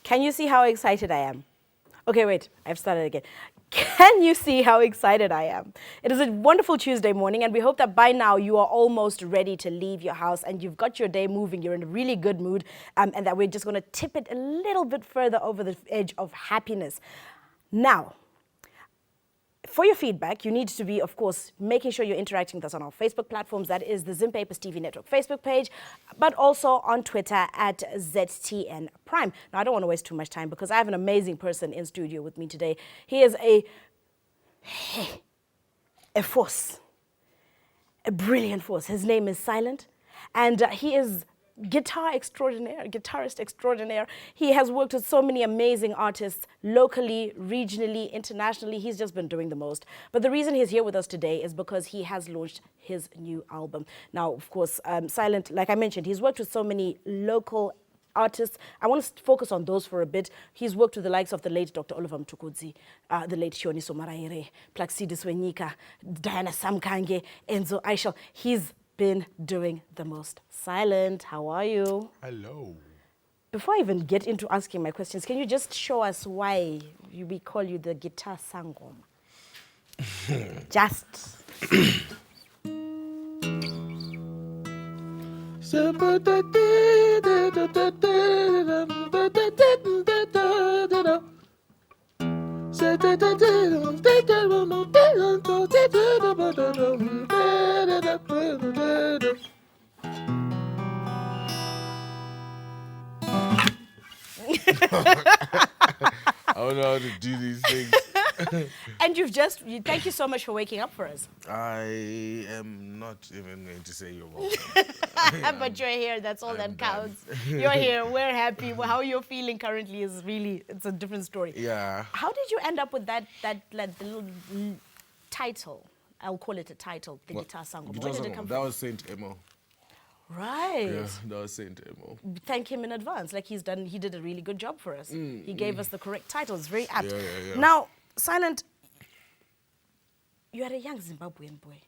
Can you see how excited I am? Okay, wait, I've started again. Can you see how excited I am? It is a wonderful Tuesday morning, and we hope that by now you are almost ready to leave your house and you've got your day moving, you're in a really good mood, and that we're just going to tip it a little bit further over the edge of happiness. Now, for your feedback, you need to be, of course, making sure you're interacting with us on our Facebook platforms. That is the Zimpapers TV Network Facebook page, but also on Twitter at ZTN Prime. Now, I don't want to waste too much time because I have an amazing person in studio with me today. He is a force, a brilliant force. His name is Sylent, and he is guitarist extraordinaire. He has worked with so many amazing artists locally, regionally, internationally. He's just been doing the most. But the reason he's here with us today is because he has launched his new album. Now, of course, Sylent, like I mentioned, he's worked with so many local artists. I want to focus on those for a bit. He's worked with the likes of the late Dr. Oliver Mtukudzi, the late Chiwoniso Maraire, Plaxedes Wenyika, Samkange, Enzo Ishall. He's been doing the most. Sylent, how are you? Hello. Before I even get into asking my questions, can you just show us why we call you the guitar sangoma? Just. I don't know how to do these things. And thank you so much for waking up for us. I am not even going to say you're welcome. But you're here, that's all that counts. You're here, we're happy. How you're feeling currently is really, it's a different story. Yeah. How did you end up with that like, the little title? I'll call it a title, the Guitar Sangoma. Where did it come That from? was Saint Nqo. Right. Yeah, that was Saint Nqo. Thank him in advance. Like he did a really good job for us. He gave us the correct title. It's very apt. Yeah. Now, Sylent, you are a young Zimbabwean boy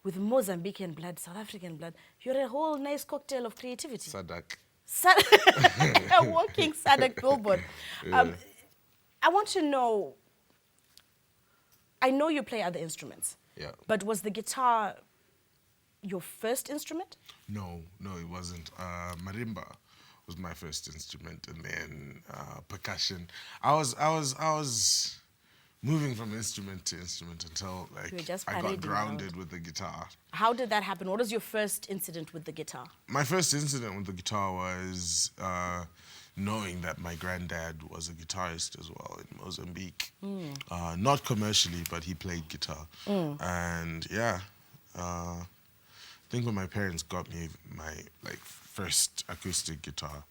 with Mozambican blood, South African blood. You're a whole nice cocktail of creativity. Sadak. A walking Sadak billboard. Yeah. I want to know, I know you play other instruments. Yeah. But was the guitar your first instrument? No, it wasn't. Marimba was my first instrument, and then percussion. I was moving from instrument to instrument until I got grounded with the guitar. How did that happen? What was your first incident with the guitar? My first incident with the guitar was knowing that my granddad was a guitarist as well in Mozambique. Not commercially, but he played guitar. And yeah, I think when my parents got me my first acoustic guitar,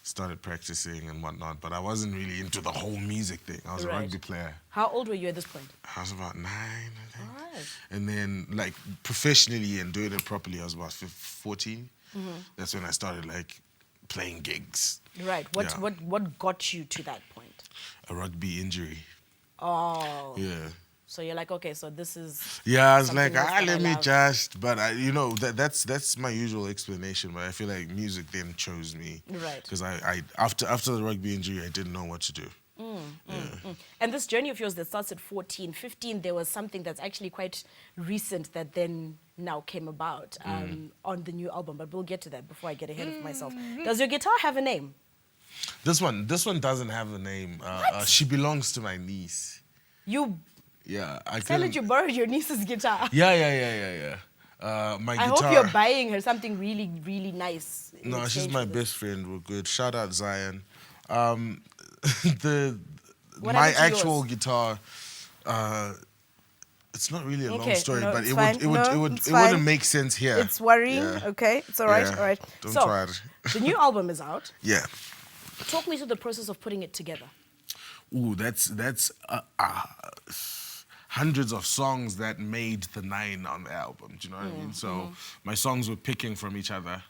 started practicing and whatnot, but I wasn't really into the whole music thing. I was a rugby player. How old were you at this point? I was about 9, I think. All right. And then professionally and doing it properly, I was about 14. That's when I started playing gigs. Right. What got you to that point? A rugby injury. Oh. Yeah. So you're like, okay, so this is. Yeah, I was like, let me just. But that's my usual explanation. But I feel like music then chose me. Right. Because I after the rugby injury, I didn't know what to do. And this journey of yours that starts at 14, 15, there was something that's actually quite recent that then now came about on the new album. But we'll get to that before I get ahead of myself. Does your guitar have a name? This one doesn't have a name. She belongs to my niece. Yeah, Sylent, you borrowed your niece's guitar. Yeah. My guitar. I hope you're buying her something really, really nice. No, she's my best friend. We're good. Shout out Zion. My actual guitar. It's not really a long story, but it wouldn't make sense here. It's worrying. Yeah. Okay, it's all right. Yeah. All right. Don't try it. The new album is out. Yeah. Talk me through the process of putting it together. Ooh, that's hundreds of songs that made the 9 on the album. Do you know what I mean? So my songs were picking from each other,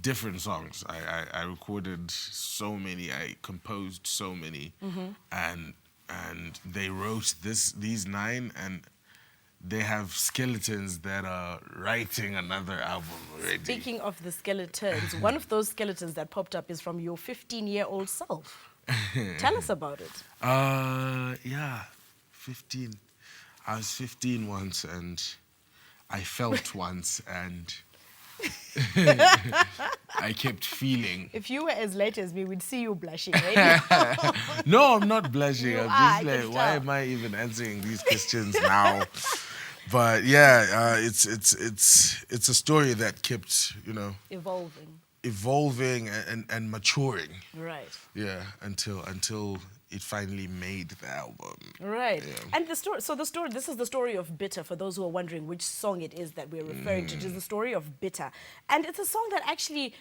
different songs. I recorded so many. I composed so many, and they wrote these 9, and they have skeletons that are writing another album already. Speaking of the skeletons, one of those skeletons that popped up is from your 15-year-old self. Tell us about it. Yeah, 15. I was 15 once, and I felt once, and I kept feeling. If you were as late as me, we'd see you blushing, right? No, I'm not blushing. I'm I just can like, why tell. am I even answering these questions now? But yeah, it's a story that kept, evolving and maturing. Right. Yeah, until it finally made the album. Right. Yeah. And this is the story of Bitter, for those who are wondering which song it is that we're referring to. It is the story of Bitter. And it's a song that actually,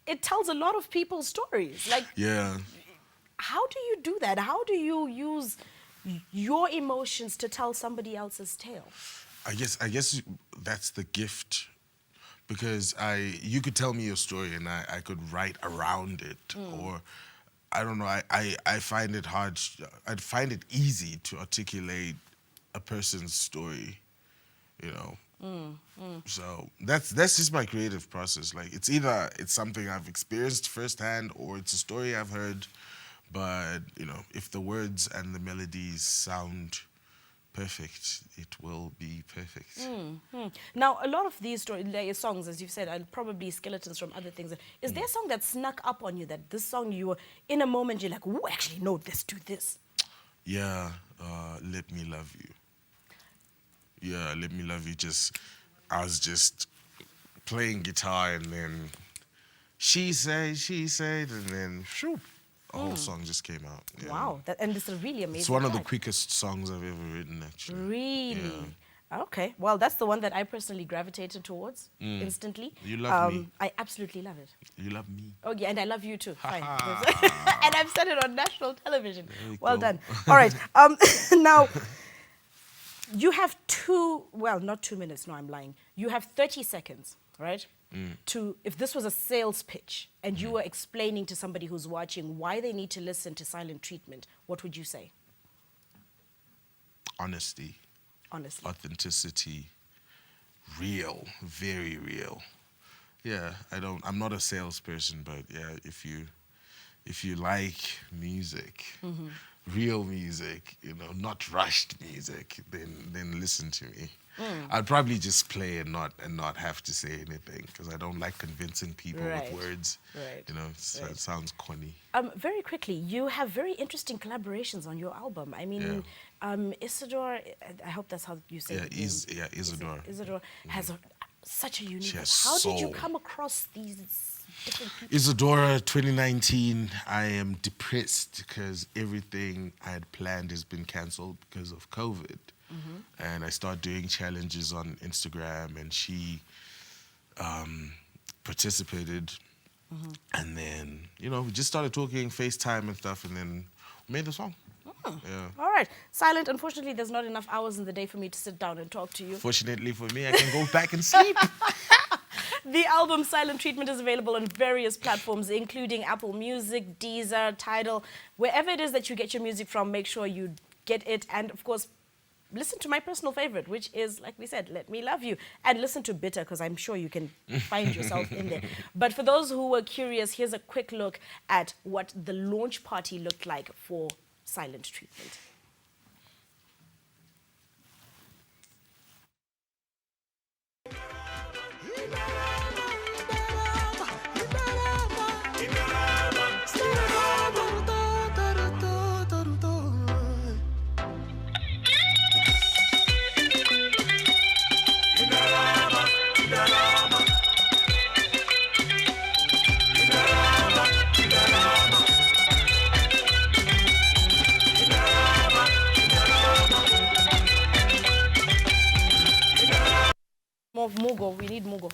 it tells a lot of people's stories. Like, Yeah. how do you do that? How do you use your emotions to tell somebody else's tale? I guess that's the gift, because you could tell me your story and I could write around it, or I don't know. I find it hard. I'd find it easy to articulate a person's story, So that's just my creative process. Like, it's either it's something I've experienced firsthand, or it's a story I've heard. But if the words and the melodies sound perfect, it will be perfect. Now, a lot of these songs, as you've said, are probably skeletons from other things. Is there a song that snuck up on you, that this song you were, in a moment, you're like, oh, actually, no, let's do this? Yeah, Let Me Love You. Yeah, Let Me Love You. I was just playing guitar, and then she said, and then shoop, the whole song just came out. Yeah. Wow, and this is really amazing. It's one of the track. quickest songs I've ever written, actually. Really? Yeah. Okay, well, that's the one that I personally gravitated towards instantly. You love me. I absolutely love it. You love me. Oh, yeah, and I love you too. Fine. Ha-ha. And I've said it on national television. we Well go. done. All right. Now, you have not 2 minutes. No, I'm lying. You have 30 seconds, right? If this was a sales pitch and you were explaining to somebody who's watching why they need to listen to Silent Treatment, what would you say? Honesty. Honestly. Authenticity. Real. Very real. Yeah, I'm not a salesperson, but yeah, if you like music, real music, not rushed music, then listen to me. I'd probably just play and not have to say anything, because I don't like convincing people Right. with words. Right. It sounds corny. Very quickly, you have very interesting collaborations on your album. I mean, Isidore, I hope that's how you say it. Isidore. Isidore has such a unique She voice. has How did you soul. come across these different people? Isadora 2019, I am depressed because everything I had planned has been cancelled because of COVID. And I started doing challenges on Instagram, and she participated. And then, we just started talking, FaceTime and stuff, and then made the song. Yeah. All right. Silent, unfortunately, there's not enough hours in the day for me to sit down and talk to you. Fortunately for me, I can go back and sleep. The album Silent Treatment is available on various platforms, including Apple Music, Deezer, Tidal. Wherever it is that you get your music from, make sure you get it. And, of course, listen to my personal favorite, which is, like we said, Let Me Love You. And listen to Bitter, because I'm sure you can find yourself in there. But for those who were curious, here's a quick look at what the launch party looked like for Silent Treatment. More Mugo, we need Mugo.